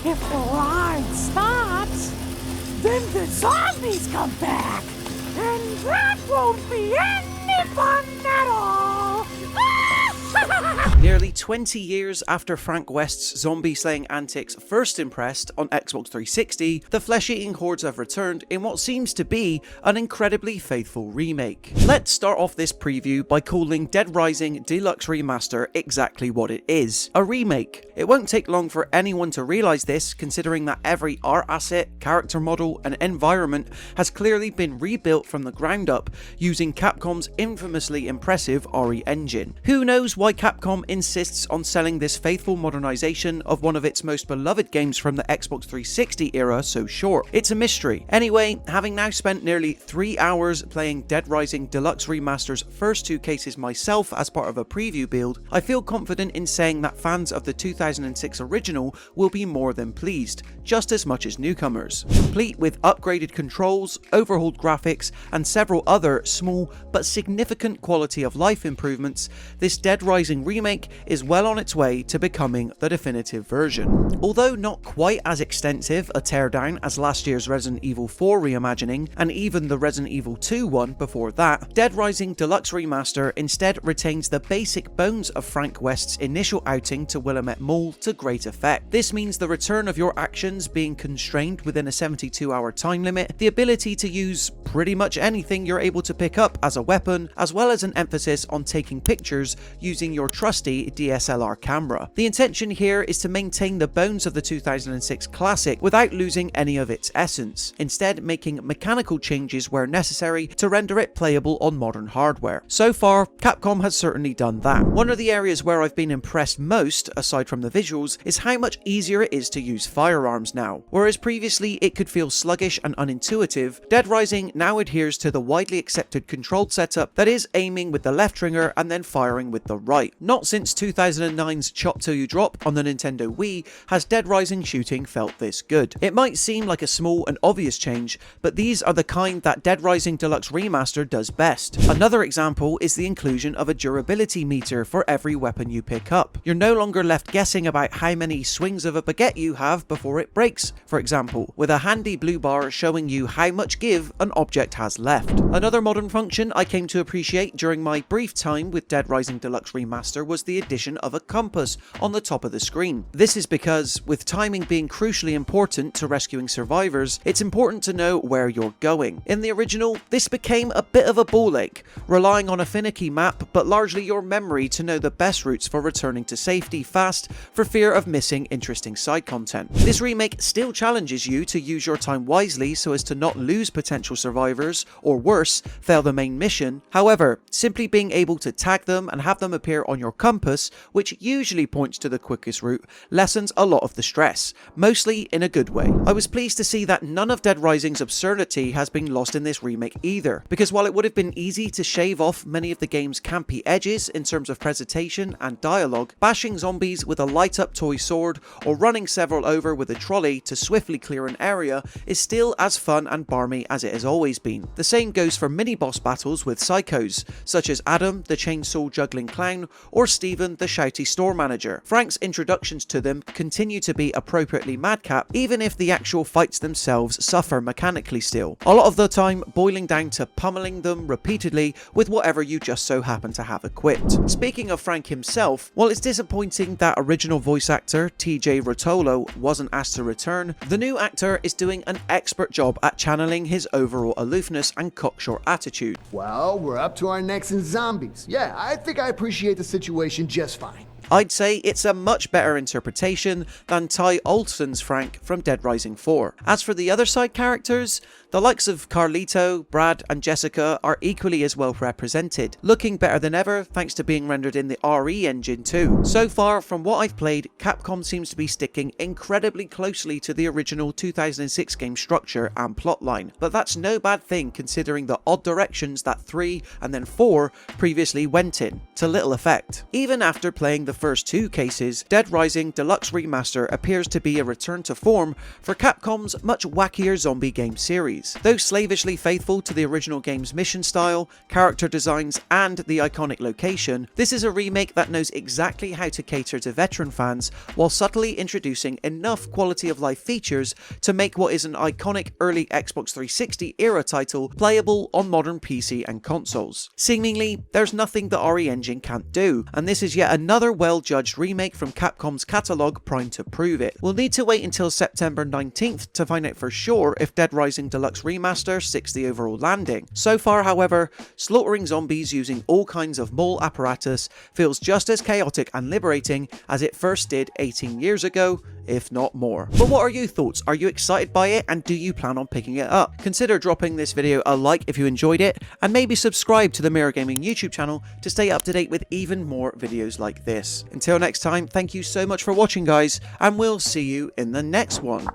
If the ride stops, then the zombies come back, and that won't be any fun at all! Nearly 20 years after Frank West's zombie-slaying antics first impressed on Xbox 360, the flesh-eating hordes have returned in what seems to be an incredibly faithful remake. Let's start off this preview by calling Dead Rising Deluxe Remaster exactly what it is, a remake. It won't take long for anyone to realise this, considering that every art asset, character model and environment has clearly been rebuilt from the ground up using Capcom's infamously impressive RE engine. Who knows why Capcom insists on selling this faithful modernization of one of its most beloved games from the Xbox 360 era so short? It's a mystery. Anyway, having now spent nearly 3 hours playing Dead Rising Deluxe Remaster's first two cases myself as part of a preview build, I feel confident in saying that fans of the 2006 original will be more than pleased, just as much as newcomers. Complete with upgraded controls, overhauled graphics, and several other small but significant quality of life improvements, this Dead Rising remake is well on its way to becoming the definitive version. Although not quite as extensive a teardown as last year's Resident Evil 4 reimagining, and even the Resident Evil 2 one before that, Dead Rising Deluxe Remaster instead retains the basic bones of Frank West's initial outing to Willamette Mall to great effect. This means the return of your actions being constrained within a 72-hour time limit, the ability to use pretty much anything you're able to pick up as a weapon, as well as an emphasis on taking pictures using your trusty DSLR camera. The intention here is to maintain the bones of the 2006 classic without losing any of its essence, instead making mechanical changes where necessary to render it playable on modern hardware. So far, Capcom has certainly done that. One of the areas where I've been impressed most, aside from the visuals, is how much easier it is to use firearms now. Whereas previously it could feel sluggish and unintuitive, Dead Rising now adheres to the widely accepted controlled setup that is aiming with the left trigger and then firing with the right. Not since 2009's Chop Till You Drop on the Nintendo Wii has Dead Rising shooting felt this good. It might seem like a small and obvious change, but these are the kind that Dead Rising Deluxe Remaster does best. Another example is the inclusion of a durability meter for every weapon you pick up. You're no longer left guessing about how many swings of a baguette you have before it breaks, for example, with a handy blue bar showing you how much give an object has left. Another modern function I came to appreciate during my brief time with Dead Rising Deluxe Remaster was the addition of a compass on the top of the screen. This is because, with timing being crucially important to rescuing survivors, it's important to know where you're going. In the original, this became a bit of a ball ache, relying on a finicky map but largely your memory to know the best routes for returning to safety fast for fear of missing interesting side content. This remake still challenges you to use your time wisely so as to not lose potential survivors, or worse, fail the main mission. However, simply being able to tag them and have them appear on your compass, which usually points to the quickest route, lessens a lot of the stress, mostly in a good way. I was pleased to see that none of Dead Rising's absurdity has been lost in this remake either, because while it would have been easy to shave off many of the game's campy edges in terms of presentation and dialogue, bashing zombies with a light-up toy sword or running several over with a trolley to swiftly clear an area is still as fun and barmy as it has always been. The same goes for mini-boss battles with psychos, such as Adam, the chainsaw juggling clown, or Steven, the shouty store manager. Frank's introductions to them continue to be appropriately madcap, even if the actual fights themselves suffer mechanically still, a lot of the time boiling down to pummeling them repeatedly with whatever you just so happen to have equipped. Speaking of Frank himself, while it's disappointing that original voice actor TJ Rotolo wasn't asked to return, the new actor is doing an expert job at channeling his overall aloofness and cocksure attitude. Well, we're up to our necks in zombies. Yeah, I think I appreciate the situation just fine. I'd say it's a much better interpretation than Ty Olson's Frank from Dead Rising 4. As for the other side characters, the likes of Carlito, Brad and Jessica are equally as well represented, looking better than ever thanks to being rendered in the RE engine too. So far from what I've played, Capcom seems to be sticking incredibly closely to the original 2006 game structure and plotline, but that's no bad thing considering the odd directions that 3 and then 4 previously went in, to little effect. Even after playing the first two cases, Dead Rising Deluxe Remaster appears to be a return to form for Capcom's much wackier zombie game series. Though slavishly faithful to the original game's mission style, character designs, and the iconic location, this is a remake that knows exactly how to cater to veteran fans while subtly introducing enough quality of life features to make what is an iconic early Xbox 360 era title playable on modern PC and consoles. Seemingly, there's nothing the RE engine can't do, and this is yet another well-judged remake from Capcom's catalogue primed to prove it. We'll need to wait until September 19th to find out for sure if Dead Rising Deluxe Remaster sticks the overall landing. So far, however, slaughtering zombies using all kinds of mole apparatus feels just as chaotic and liberating as it first did 18 years ago, if not more. But what are your thoughts? Are you excited by it, and do you plan on picking it up? Consider dropping this video a like if you enjoyed it, and maybe subscribe to the Mirror Gaming YouTube channel to stay up to date with even more videos like this. Until next time, thank you so much for watching, guys, and we'll see you in the next one.